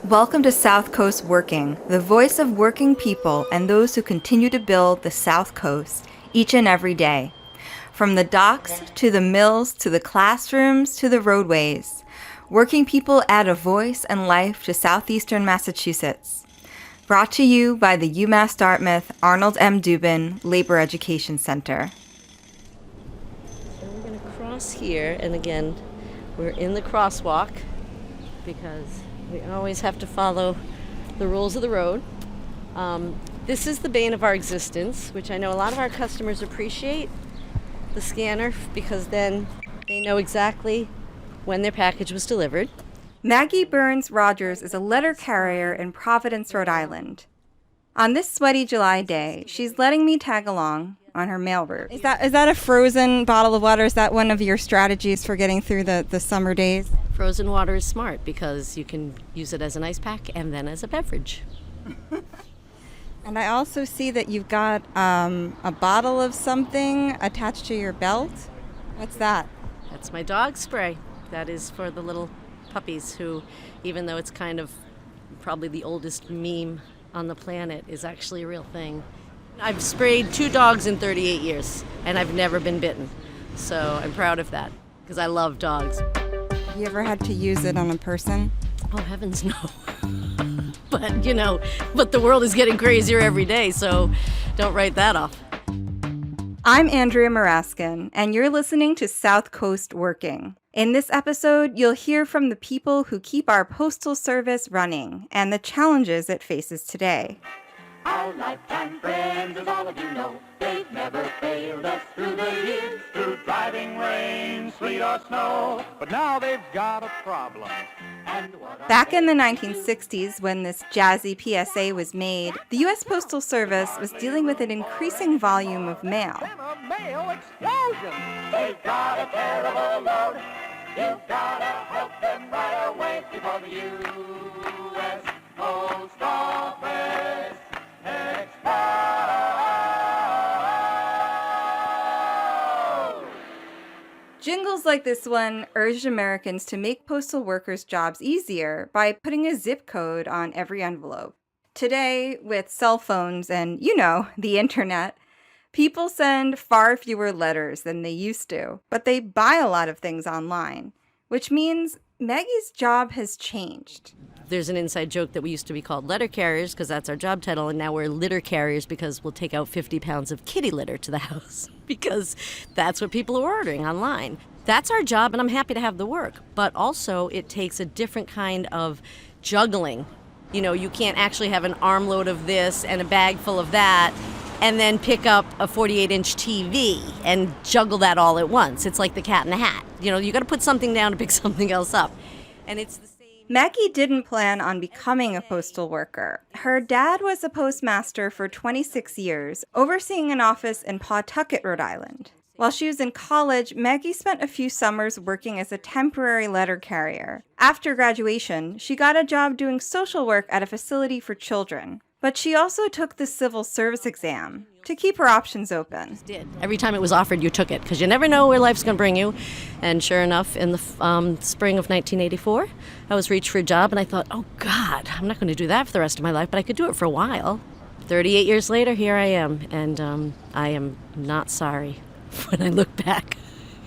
Welcome to South Coast Working, the voice of working people and those who continue to build the South Coast each and every day. From the docks to the mills to the classrooms to the roadways, working people add a voice and life to southeastern Massachusetts. Brought to you by the UMass Dartmouth Arnold M. Dubin Labor Education Center. So we're going to cross here, and again, we're in the crosswalk because we always have to follow the rules of the road. This is the bane of our existence, which I know a lot of our customers appreciate, the scanner, because then they know exactly when their package was delivered. Maggi Burns Rogers is a letter carrier in Providence, Rhode Island. On this sweaty July day, she's letting me tag along on her mail route. Is that a frozen bottle of water? Is that one of your strategies for getting through the summer days? Frozen water is smart because you can use it as an ice pack and then as a beverage. And I also see that you've got a bottle of something attached to your belt. What's that? That's my dog spray. That is for the little puppies who, even though it's kind of probably the oldest meme on the planet, is actually a real thing. I've sprayed 2 dogs in 38 years, and I've never been bitten. So I'm proud of that, because I love dogs. You ever had to use it on a person? Oh, heavens, no. But the world is getting crazier every day, so don't write that off. I'm Andrea Maraskin, and you're listening to South Coast Working. In this episode, you'll hear from the people who keep our postal service running and the challenges it faces today. Our lifetime friends, as all of you know, they've never failed us through the years, through driving rain, sleet or snow. But now they've got a problem. Back in the 1960s, when this jazzy PSA was made, the U.S. Postal Service was dealing with an increasing volume of mail. A mail explosion. They've got a terrible load. You've got to help them right away before the U.S. Post Office explodes. Jingles like this one urged Americans to make postal workers' jobs easier by putting a zip code on every envelope. Today, with cell phones and, the internet, people send far fewer letters than they used to, but they buy a lot of things online, which means Maggie's job has changed. There's an inside joke that we used to be called letter carriers because that's our job title, and now we're litter carriers because we'll take out 50 pounds of kitty litter to the house because that's what people are ordering online. That's our job, and I'm happy to have the work, but also it takes a different kind of juggling. You can't actually have an armload of this and a bag full of that and then pick up a 48-inch TV and juggle that all at once. It's like the cat in the hat. You got to put something down to pick something else up. And it's the same. Maggie didn't plan on becoming a postal worker. Her dad was a postmaster for 26 years, overseeing an office in Pawtucket, Rhode Island. While she was in college, Maggie spent a few summers working as a temporary letter carrier. After graduation, she got a job doing social work at a facility for children. But she also took the civil service exam to keep her options open. Every time it was offered, you took it, because you never know where life's going to bring you. And sure enough, in the spring of 1984, I was reached for a job, and I thought, oh, God, I'm not going to do that for the rest of my life, but I could do it for a while. 38 years later, here I am, and I am not sorry when I look back.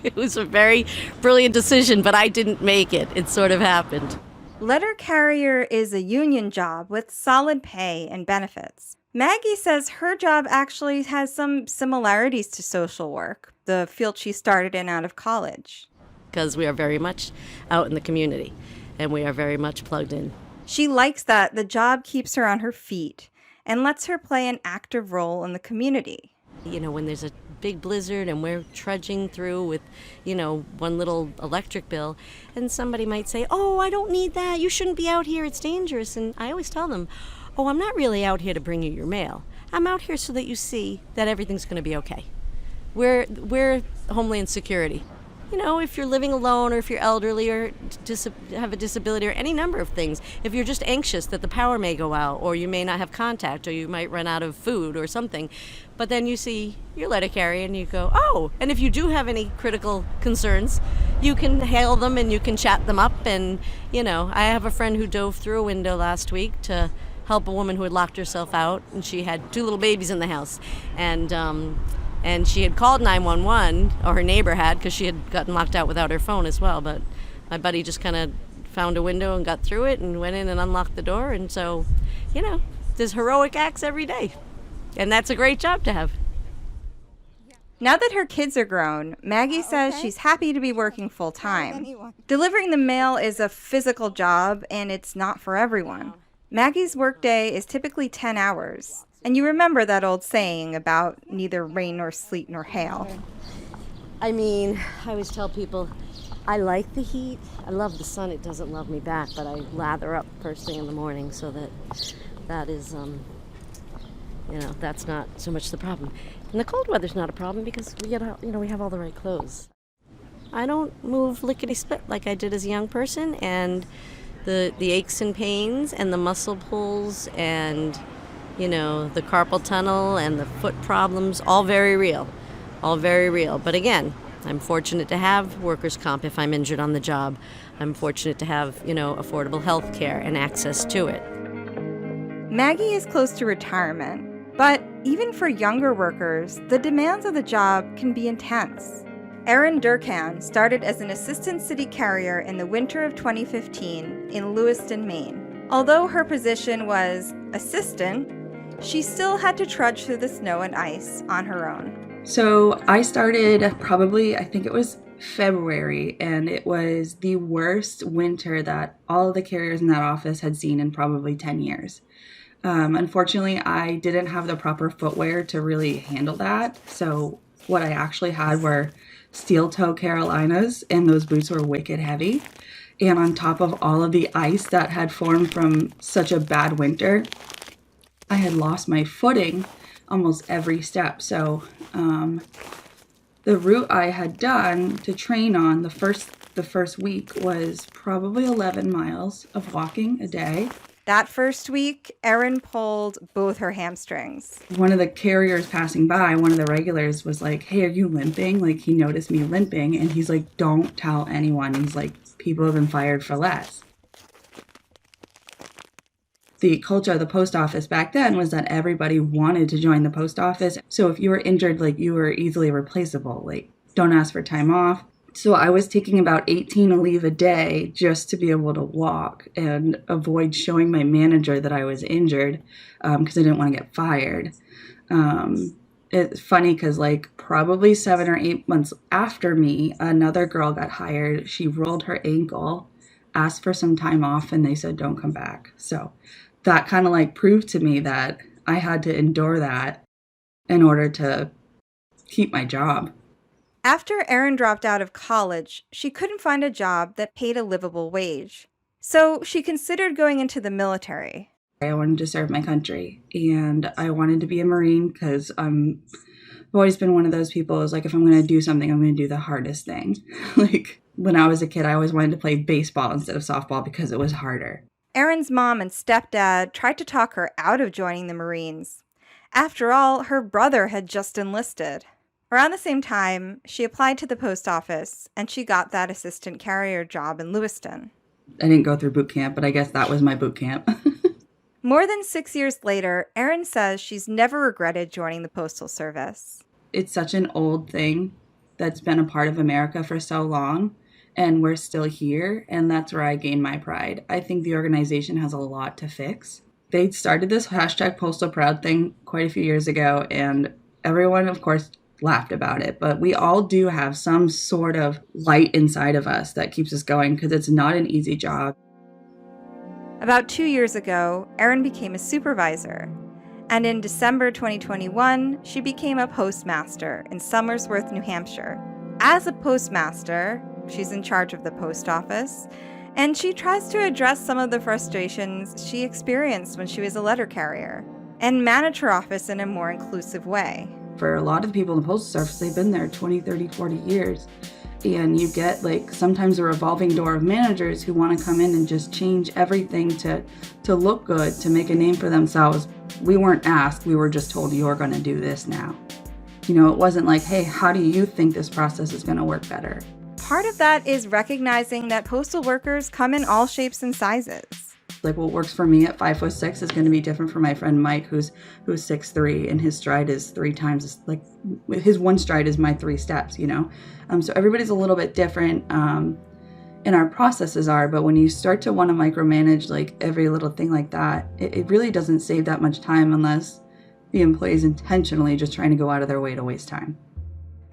It was a very brilliant decision, but I didn't make it. It sort of happened. Letter carrier is a union job with solid pay and benefits. Maggie says her job actually has some similarities to social work, the field she started in out of college. Because we are very much out in the community, and we are very much plugged in. She likes that the job keeps her on her feet and lets her play an active role in the community. When there's a big blizzard and we're trudging through with, one little electric bill, and somebody might say, oh, I don't need that. You shouldn't be out here. It's dangerous. And I always tell them, oh, I'm not really out here to bring you your mail. I'm out here so that you see that everything's going to be okay. We're Homeland Security. if you're living alone or if you're elderly or have a disability or any number of things, if you're just anxious that the power may go out or you may not have contact or you might run out of food or something, but then you see your letter carrier and you go, oh, and if you do have any critical concerns, you can hail them and you can chat them up. And, I have a friend who dove through a window last week to help a woman who had locked herself out, and she had 2 little babies in the house. And she had called 911, or her neighbor had, because she had gotten locked out without her phone as well. But my buddy just kind of found a window and got through it and went in and unlocked the door. And so, there's heroic acts every day. And that's a great job to have. Now that her kids are grown, Maggie says she's happy to be working full-time. Delivering the mail is a physical job, and it's not for everyone. Maggie's workday is typically 10 hours. And you remember that old saying about neither rain nor sleet nor hail. I mean, I always tell people, I like the heat. I love the sun. It doesn't love me back, but I lather up first thing in the morning so that is, that's not so much the problem. And the cold weather's not a problem because we have all the right clothes. I don't move lickety-split like I did as a young person, and the aches and pains and the muscle pulls and the carpal tunnel and the foot problems, all very real. But again, I'm fortunate to have workers' comp if I'm injured on the job. I'm fortunate to have, affordable health care and access to it. Maggie is close to retirement, but even for younger workers, the demands of the job can be intense. Erin Durkan started as an assistant city carrier in the winter of 2015 in Lewiston, Maine. Although her position was assistant, she still had to trudge through the snow and ice on her own. So I started I think it was February, and it was the worst winter that all of the carriers in that office had seen in probably 10 years. Unfortunately, I didn't have the proper footwear to really handle that. So what I actually had were steel toe Carolinas, and those boots were wicked heavy. And on top of all of the ice that had formed from such a bad winter, I had lost my footing almost every step. So the route I had done to train on the first week was probably 11 miles of walking a day. That first week, Erin pulled both her hamstrings. One of the carriers passing by, one of the regulars was like, hey, are you limping? Like, he noticed me limping, and he's like, don't tell anyone. He's like, people have been fired for less. The culture of the post office back then was that everybody wanted to join the post office. So if you were injured, like, you were easily replaceable. Like, don't ask for time off. So I was taking about 18 leave a day just to be able to walk and avoid showing my manager that I was injured because I didn't want to get fired. It's funny because like probably 7 or 8 months after me, another girl got hired. She rolled her ankle, asked for some time off, and they said, don't come back. So that kind of like proved to me that I had to endure that in order to keep my job. After Erin dropped out of college, she couldn't find a job that paid a livable wage. So she considered going into the military. I wanted to serve my country, and I wanted to be a Marine because I've always been one of those people who's like, if I'm going to do something, I'm going to do the hardest thing. Like when I was a kid, I always wanted to play baseball instead of softball because it was harder. Erin's mom and stepdad tried to talk her out of joining the Marines. After all, her brother had just enlisted. Around the same time, she applied to the post office, and she got that assistant carrier job in Lewiston. I didn't go through boot camp, but I guess that was my boot camp. More than 6 years later, Erin says she's never regretted joining the Postal Service. It's such an old thing that's been a part of America for so long, and we're still here, and that's where I gain my pride. I think the organization has a lot to fix. They started this #PostalProud thing quite a few years ago, and everyone, of course, laughed about it, but we all do have some sort of light inside of us that keeps us going because it's not an easy job. About 2 years ago, Erin became a supervisor, and in December 2021, she became a postmaster in Somersworth, New Hampshire. As a postmaster, she's in charge of the post office, and she tries to address some of the frustrations she experienced when she was a letter carrier and manage her office in a more inclusive way. For a lot of people in the Postal Service, they've been there 20, 30, 40 years. And you get like sometimes a revolving door of managers who want to come in and just change everything to look good, to make a name for themselves. We weren't asked, we were just told you're going to do this now. You know, it wasn't like, hey, how do you think this process is going to work better? Part of that is recognizing that postal workers come in all shapes and sizes. Like what works for me at 5'6" is going to be different for my friend Mike, who's 6'3", and his stride is 3 times, like his one stride is my 3 steps, you know? So everybody's a little bit different, and our processes are, but when you start to want to micromanage like every little thing like that, it really doesn't save that much time unless the employee is intentionally just trying to go out of their way to waste time.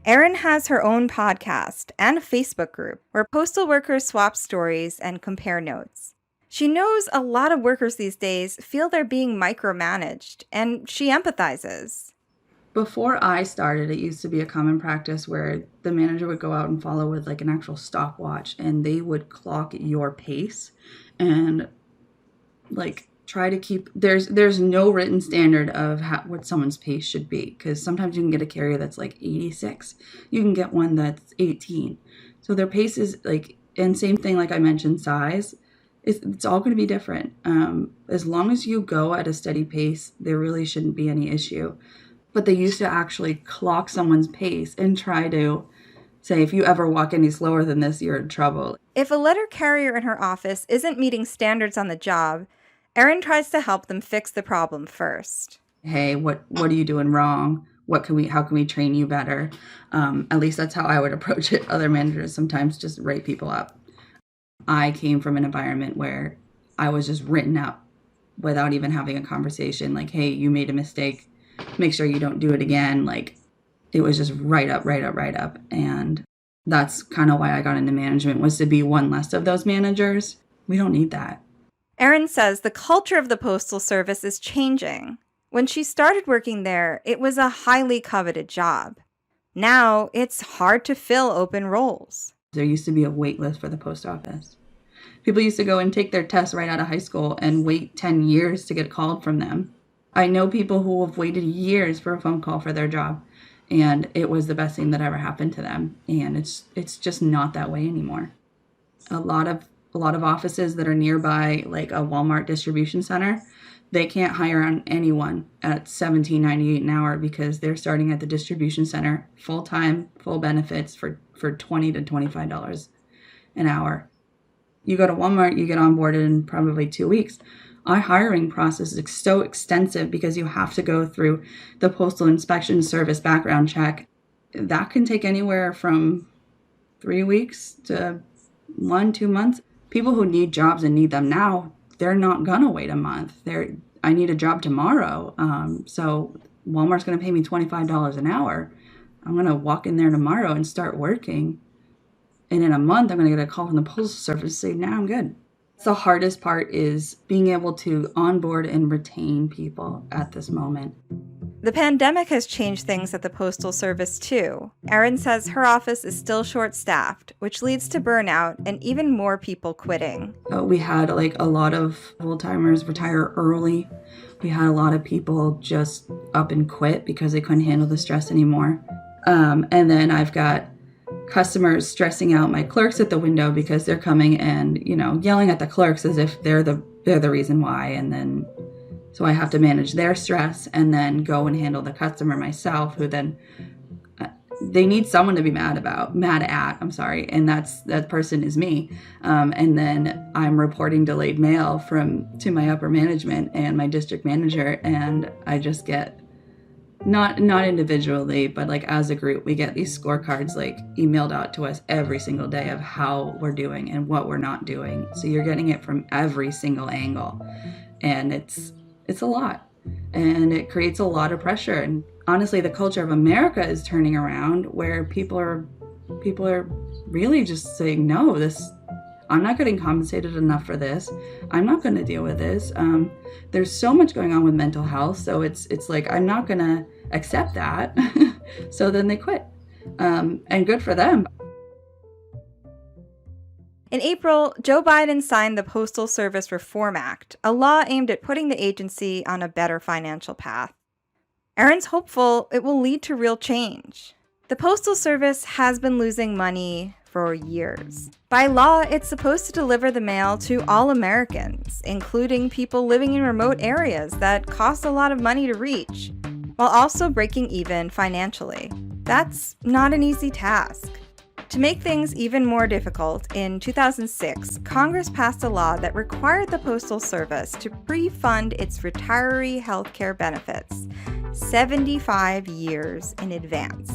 Erin has her own podcast and a Facebook group where postal workers swap stories and compare notes. She knows a lot of workers these days feel they're being micromanaged, and she empathizes. Before I started, it used to be a common practice where the manager would go out and follow with like an actual stopwatch, and they would clock your pace and like try to keep, there's no written standard of what someone's pace should be, because sometimes you can get a carrier that's like 86, you can get one that's 18. So their pace is like, and same thing like I mentioned, size. It's all going to be different. As long as you go at a steady pace, there really shouldn't be any issue. But they used to actually clock someone's pace and try to say, if you ever walk any slower than this, you're in trouble. If a letter carrier in her office isn't meeting standards on the job, Erin tries to help them fix the problem first. Hey, what are you doing wrong? How can we train you better? At least that's how I would approach it. Other managers sometimes just write people up. I came from an environment where I was just written up without even having a conversation. Like, hey, you made a mistake. Make sure you don't do it again. Like, it was just right up. And that's kind of why I got into management, was to be one less of those managers. We don't need that. Erin says the culture of the Postal Service is changing. When she started working there, it was a highly coveted job. Now, it's hard to fill open roles. There used to be a wait list for the post office. People used to go and take their tests right out of high school and wait 10 years to get called from them. I know people who have waited years for a phone call for their job, and it was the best thing that ever happened to them. And it's just not that way anymore. A lot of offices that are nearby, like a Walmart distribution center, they can't hire on anyone at $17.98 an hour because they're starting at the distribution center full-time, full benefits for $20 to $25 an hour. You go to Walmart, you get onboarded in probably 2 weeks. Our hiring process is so extensive because you have to go through the Postal Inspection Service background check. That can take anywhere from 3 weeks to 1-2 months. People who need jobs and need them now, they're not gonna wait a month. I need a job tomorrow. So Walmart's gonna pay me $25 an hour. I'm gonna walk in there tomorrow and start working. And in a month, I'm gonna get a call from the Postal Service to say, nah, I'm good. The hardest part is being able to onboard and retain people at this moment. The pandemic has changed things at the Postal Service too. Erin says her office is still short-staffed, which leads to burnout and even more people quitting. We had like a lot of full-timers retire early. We had a lot of people just up and quit because they couldn't handle the stress anymore. And then I've got customers stressing out my clerks at the window because they're coming and, yelling at the clerks as if they're the reason why. And then, so I have to manage their stress and then go and handle the customer myself, who then they need someone to be mad at, and that person is me. And then I'm reporting delayed mail to my upper management and my district manager, and I just get, not individually, but like as a group, we get these scorecards like emailed out to us every single day of how we're doing and what we're not doing. So you're getting it from every single angle, and it's a lot, and it creates a lot of pressure. And honestly, the culture of America is turning around where people are really just saying, no, I'm not getting compensated enough for this. I'm not going to deal with this. There's so much going on with mental health. So it's like, I'm not going to accept that. So then they quit. And good for them. In April, Joe Biden signed the Postal Service Reform Act, a law aimed at putting the agency on a better financial path. Erin's hopeful it will lead to real change. The Postal Service has been losing money for years. By law, it's supposed to deliver the mail to all Americans, including people living in remote areas that cost a lot of money to reach, while also breaking even financially. That's not an easy task. To make things even more difficult, in 2006, Congress passed a law that required the Postal Service to pre-fund its retiree healthcare benefits 75 years in advance.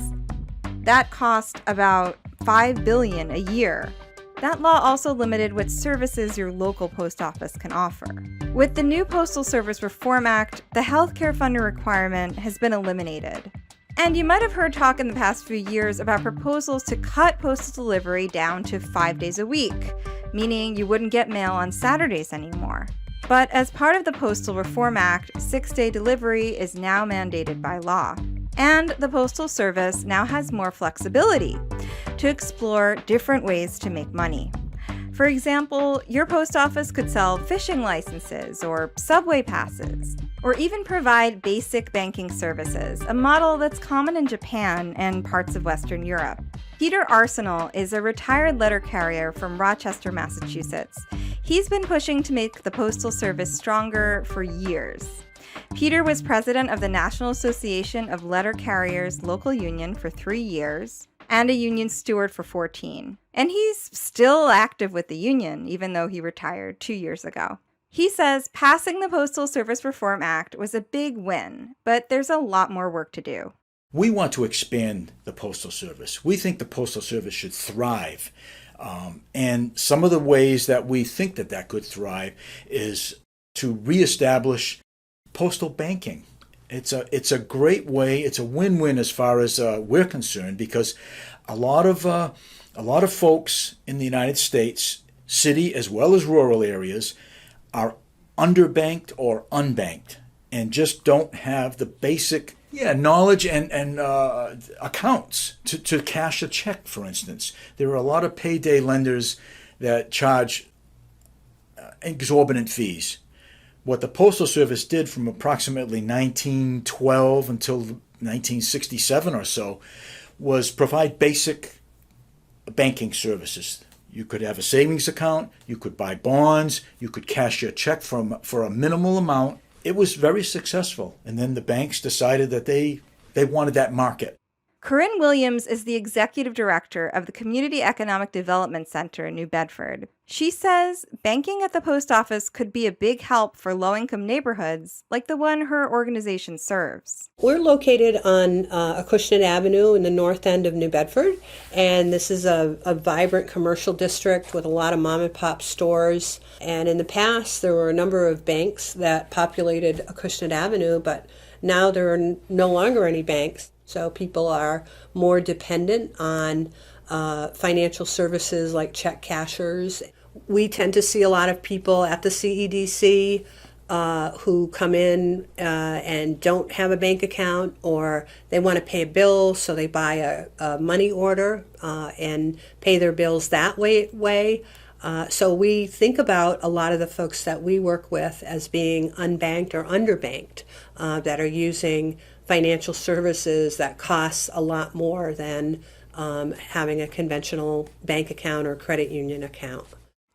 That cost about $5 billion a year. That law also limited what services your local post office can offer. With the new Postal Service Reform Act, the healthcare funder requirement has been eliminated. And you might have heard talk in the past few years about proposals to cut postal delivery down to 5 days a week, meaning you wouldn't get mail on Saturdays anymore. But as part of the Postal Reform Act, 6-day delivery is now mandated by law. And the Postal Service now has more flexibility to explore different ways to make money. For example, your post office could sell fishing licenses or subway passes, or even provide basic banking services, a model that's common in Japan and parts of Western Europe. Peter Arsenal is a retired letter carrier from Rochester, Massachusetts. He's been pushing to make the Postal Service stronger for years. Peter was president of the National Association of Letter Carriers local union for 3 years and a union steward for 14. And he's still active with the union, even though he retired 2 years ago. He says passing the Postal Service Reform Act was a big win, but there's a lot more work to do. We want to expand the Postal Service. We think the Postal Service should thrive. And some of the ways that we think that could thrive is to reestablish postal banking. It's a great way. It's a win-win as far as we're concerned, because a lot of folks in the United States, city as well as rural areas, are underbanked or unbanked and just don't have the basic knowledge and accounts to cash a check, for instance. There are a lot of payday lenders that charge exorbitant fees. What the Postal Service did from approximately 1912 until 1967 or so was provide basic banking services. You could have a savings account, you could buy bonds, you could cash your check for a minimal amount. It was very successful. And then the banks decided that they wanted that market. Corinne Williams is the executive director of the Community Economic Development Center in New Bedford. She says banking at the post office could be a big help for low-income neighborhoods like the one her organization serves. We're located on Acushnet Avenue in the north end of New Bedford, and this is a vibrant commercial district with a lot of mom-and-pop stores. And in the past, there were a number of banks that populated Acushnet Avenue, but now there are no longer any banks. So people are more dependent on financial services like check cashers. We tend to see a lot of people at the CEDC who come in and don't have a bank account, or they want to pay a bill, so they buy a money order and pay their bills that way. So we think about a lot of the folks that we work with as being unbanked or underbanked that are using financial services that costs a lot more than having a conventional bank account or credit union account.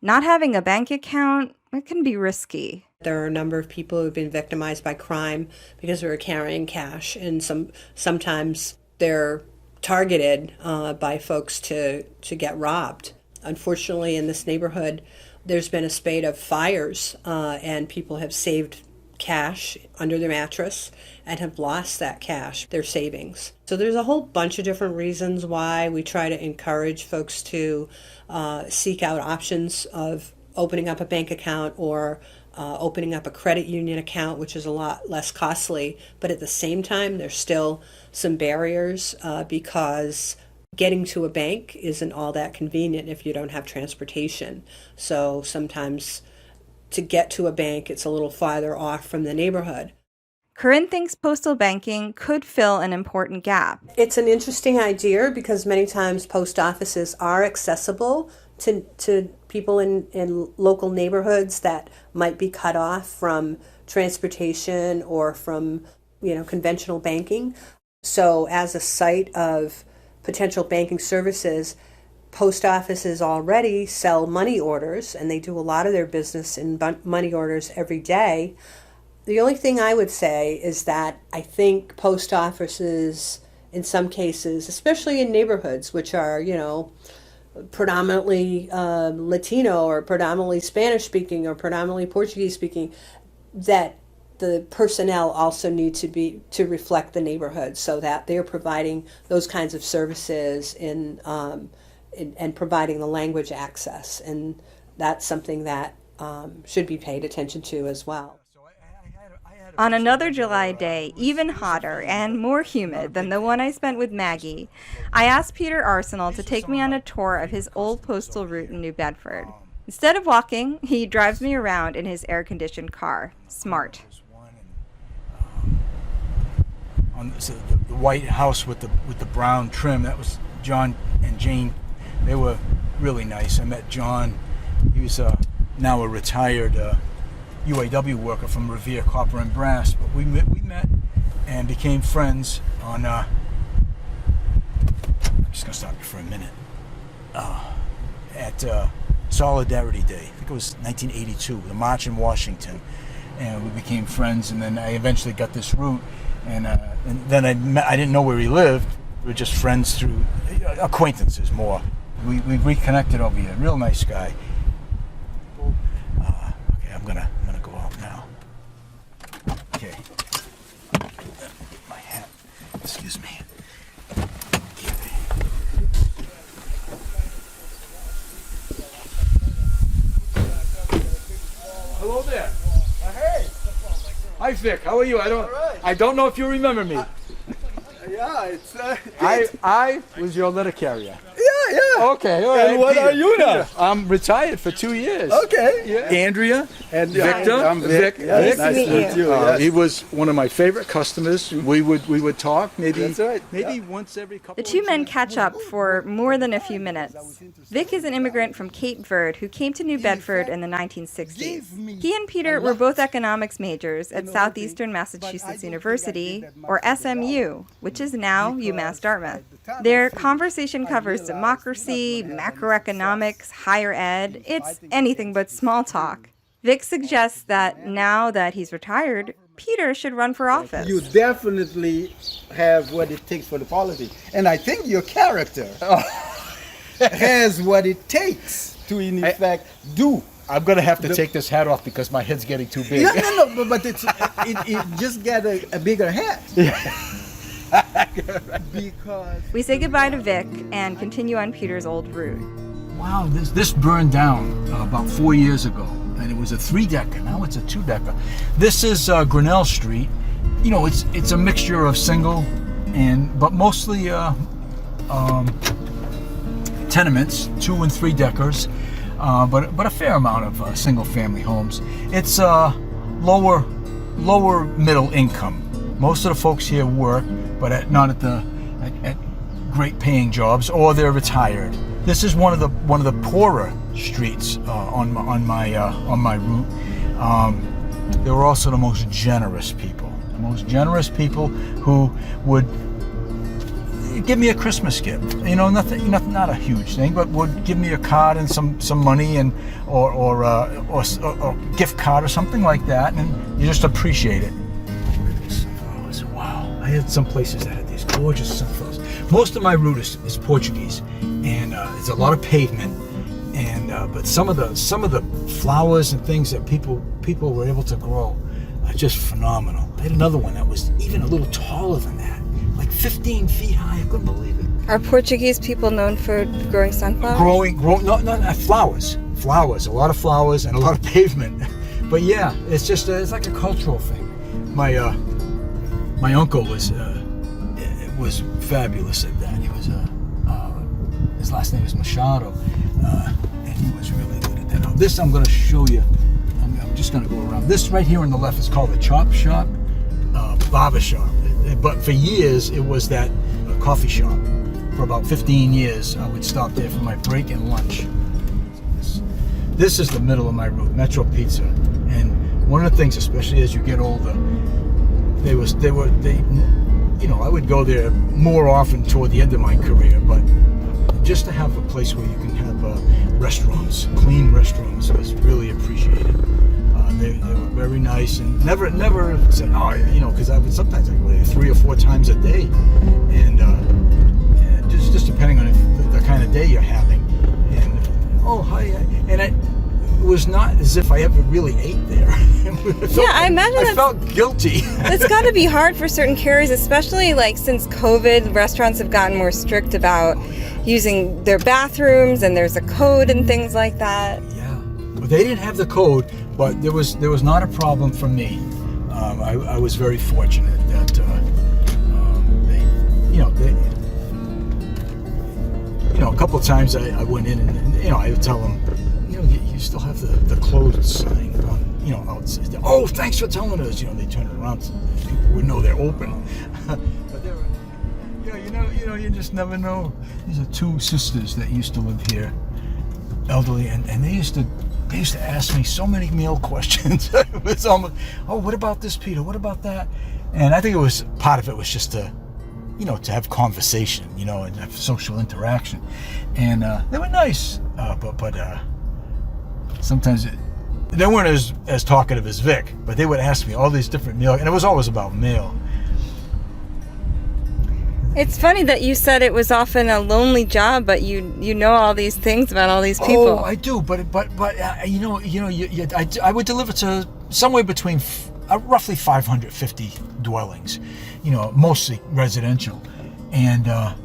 Not having a bank account, it can be risky. There are a number of people who have been victimized by crime because they were carrying cash, and sometimes they're targeted by folks to get robbed. Unfortunately, in this neighborhood, there's been a spate of fires, and people have saved cash under their mattress and have lost that cash, their savings. So there's a whole bunch of different reasons why we try to encourage folks to seek out options of opening up a bank account or opening up a credit union account, which is a lot less costly. But at the same time, there's still some barriers because getting to a bank isn't all that convenient if you don't have transportation. So sometimes to get to a bank, it's a little farther off from the neighborhood. Corinne thinks postal banking could fill an important gap. It's an interesting idea because many times post offices are accessible to people in local neighborhoods that might be cut off from transportation or from conventional banking. So as a site of potential banking services, post offices already sell money orders, and they do a lot of their business in money orders every day. The only thing I would say is that I think post offices, in some cases, especially in neighborhoods which are, predominantly Latino or predominantly Spanish speaking or predominantly Portuguese speaking, that the personnel also need to reflect the neighborhood, so that they're providing those kinds of services and providing the language access, and that's something that should be paid attention to as well. On another July day, even hotter and more humid than the one I spent with Maggie, I asked Peter Arsenal to take me on a tour of his old postal route in New Bedford. Instead of walking, he drives me around in his air-conditioned car. Smart. On the white house with the brown trim, that was John and Jane. They were really nice. I met John. He was now a retired UAW worker from Revere Copper and Brass, but we met and became friends on I'm just gonna stop you for a minute at Solidarity Day. I think it was 1982, the march in Washington, and we became friends. And then I eventually got this route, and then I didn't know where he lived. We were just friends through acquaintances more. We reconnected over here. Real nice guy. Okay, I'm gonna go out now. Okay. My hat. Excuse me. Hello there. Hey. Hi Vic. How are you? I don't know if you remember me. Yeah, it's. I was your letter carrier. Yeah. Okay, all right. And what Peter. are you now? I'm retired for 2 years. Okay. Yeah. Andrea And Victor. I'm Vic. Vic. Yes, nice to meet you. Yes. He was one of my favorite customers. We would talk maybe That's right. maybe once every couple. The two weeks. men catch up for more than a few minutes. Vic is an immigrant from Cape Verde who came to New Bedford in the 1960s. He and Peter were both economics majors at Southeastern Massachusetts University, or SMU, which is now UMass Dartmouth. Their conversation covers democracy, macroeconomics, higher ed. It's anything but small talk. Vic suggests that now that he's retired, Peter should run for office. You definitely have what it takes for the politics. And I think your character has what it takes to, in effect, do. I'm gonna have to take this hat off because my head's getting too big. No, but it just get a bigger hat. Because We say goodbye to Vic and continue on Peter's old route. Wow, this burned down about 4 years ago, and it was a 3-decker. Now it's a 2-decker. This is Grinnell Street. You know, it's a mixture of single but mostly tenements, 2 and 3 deckers, but a fair amount of single family homes. It's lower middle income. Most of the folks here work, but not at great paying jobs, or they're retired. This is one of the poorer streets on my route. They were also the most generous people. The most generous people who would give me a Christmas gift. You know, nothing, not a huge thing, but would give me a card and some money and or gift card or something like that, and you just appreciate it. Wow, I had some places that had these gorgeous sunflowers. Most of my route is Portuguese, and there's a lot of pavement, and but some of the flowers and things that people were able to grow are just phenomenal. I had another one that was even a little taller than that, like 15 feet high. I couldn't believe it. Are Portuguese people known for growing sunflowers? Not flowers. Flowers, a lot of flowers and a lot of pavement. But yeah, it's just it's like a cultural thing. My uncle was fabulous at that. He was his last name is Machado, and he was really good at that. Now this I'm going to show you. I'm just going to go around. This right here on the left is called a chop shop, barber shop. But for years it was that coffee shop. For about 15 years, I would stop there for my break and lunch. This is the middle of my route, Metro Pizza, and one of the things, especially as you get older, I would go there more often toward the end of my career, but just to have a place where you can have restrooms, clean restrooms, was really appreciated. They were very nice and never said, because sometimes I go there 3 or 4 times a day, and just depending on the kind of day you're having. And hi, and it was not as if I ever really ate there. I imagine I felt guilty. It's got to be hard for certain carriers, especially like since COVID, restaurants have gotten more strict about using their bathrooms, and there's a code and things like that. Yeah, but they didn't have the code, but there was not a problem for me. I was very fortunate that a couple of times I went in and I would tell them, you still have the closed sign on, outside. Oh, thanks for telling us. They turn around so people would know they're open. But they were, you just never know. These are 2 sisters that used to live here, elderly, and they used to ask me so many mail questions. It was almost, what about this, Peter? What about that? And I think part of it was just to have conversation, and have social interaction. And they were nice, but sometimes they weren't as talkative as Vic, but they would ask me all these different mail, and it was always about mail. It's funny that you said it was often a lonely job, but you know all these things about all these people. Oh, I do, but I would deliver to somewhere between roughly 550 dwellings, mostly residential, and on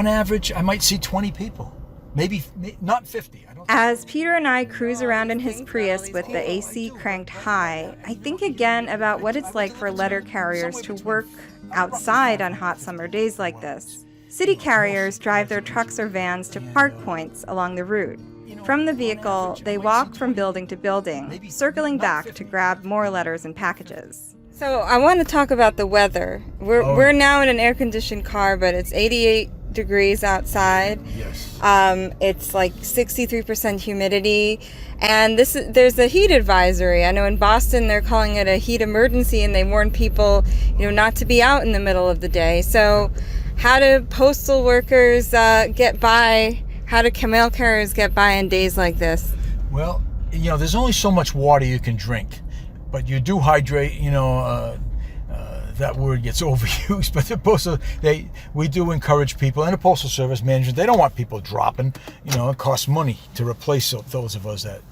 average I might see 20 people, maybe not 50. As Peter and I cruise around in his Prius with the AC cranked high, I think again about what it's like for letter carriers to work outside on hot summer days like this. City carriers drive their trucks or vans to park points along the route. From the vehicle, they walk from building to building, circling back to grab more letters and packages. So I want to talk about the weather. We're now in an air-conditioned car, but it's 88 degrees outside. Yes. It's like 63% humidity, and there's a heat advisory. I know in Boston they're calling it a heat emergency, and they warn people, not to be out in the middle of the day. So, how do postal workers get by? How do mail carriers get by on days like this? Well, there's only so much water you can drink, but you do hydrate. That word gets overused, but we do encourage people, and the Postal Service management, they don't want people dropping. It costs money to replace those of us that.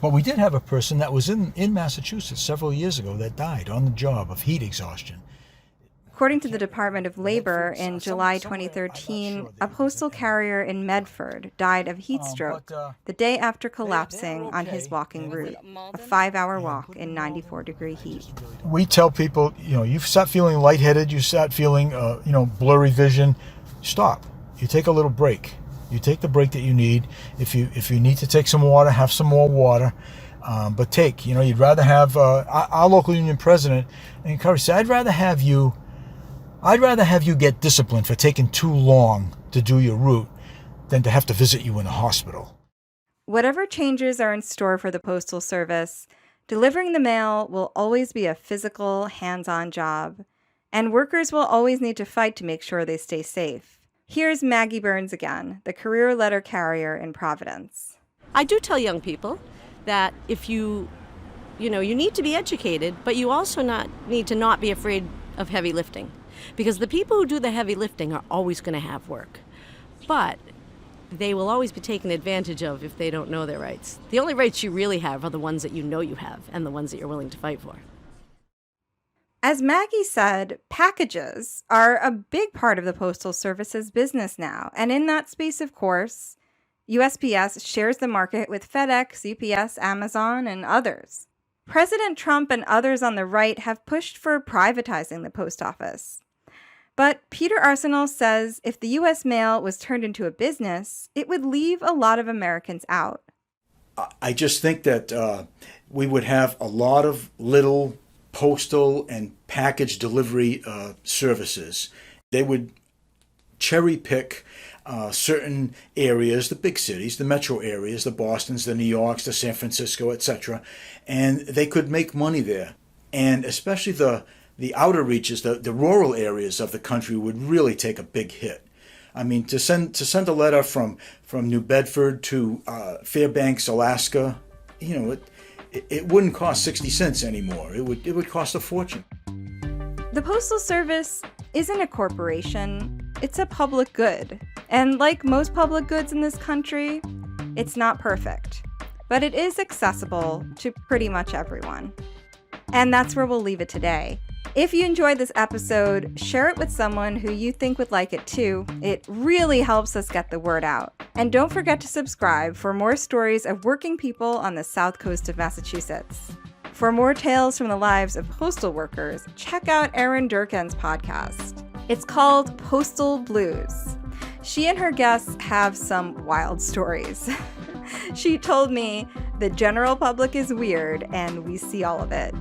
But we did have a person that was in Massachusetts several years ago that died on the job of heat exhaustion. According to the Department of Labor, in July 2013, a postal carrier in Medford died of heat stroke the day after collapsing on his walking route, a 5-hour walk in 94-degree heat. We tell people, you start feeling lightheaded, you start feeling, blurry vision, stop. You take a little break. You take the break that you need. If you need to take some water, have some more water. But you'd rather have, our local union president encouraged, I'd rather have you get disciplined for taking too long to do your route than to have to visit you in the hospital. Whatever changes are in store for the Postal Service, delivering the mail will always be a physical, hands-on job, and workers will always need to fight to make sure they stay safe. Here's Maggi Burns again, the career letter carrier in Providence. I do tell young people that if you need to be educated, but you also need to not be afraid of heavy lifting. Because the people who do the heavy lifting are always going to have work. But they will always be taken advantage of if they don't know their rights. The only rights you really have are the ones that you know you have and the ones that you're willing to fight for. As Maggie said, packages are a big part of the Postal Service's business now. And in that space, of course, USPS shares the market with FedEx, UPS, Amazon, and others. President Trump and others on the right have pushed for privatizing the post office. But Peter Arsenal says if the U.S. mail was turned into a business, it would leave a lot of Americans out. I just think that we would have a lot of little postal and package delivery services. They would cherry pick certain areas, the big cities, the metro areas, the Bostons, the New Yorks, the San Francisco, etc., and they could make money there. And especially the the outer reaches, the rural areas of the country would really take a big hit. I mean, to send a letter from New Bedford to Fairbanks, Alaska, it wouldn't cost 60 cents anymore. It would cost a fortune. The Postal Service isn't a corporation, it's a public good. And like most public goods in this country, it's not perfect, but it is accessible to pretty much everyone. And that's where we'll leave it today. If you enjoyed this episode, share it with someone who you think would like it too. It really helps us get the word out. And don't forget to subscribe for more stories of working people on the south coast of Massachusetts. For more tales from the lives of postal workers, check out Erin Durkin's podcast. It's called Postal Blues. She and her guests have some wild stories. She told me the general public is weird and we see all of it.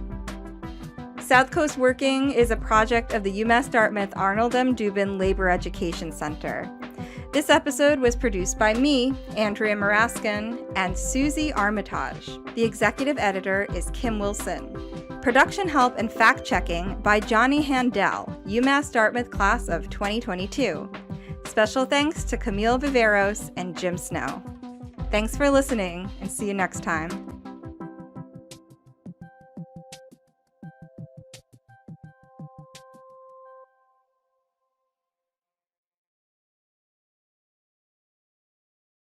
South Coast Working is a project of the UMass Dartmouth Arnold M. Dubin Labor Education Center. This episode was produced by me, Andrea Maraskin, and Susie Armitage. The executive editor is Kim Wilson. Production help and fact-checking by Johnny Handel, UMass Dartmouth class of 2022. Special thanks to Camille Viveros and Jim Snow. Thanks for listening, and see you next time.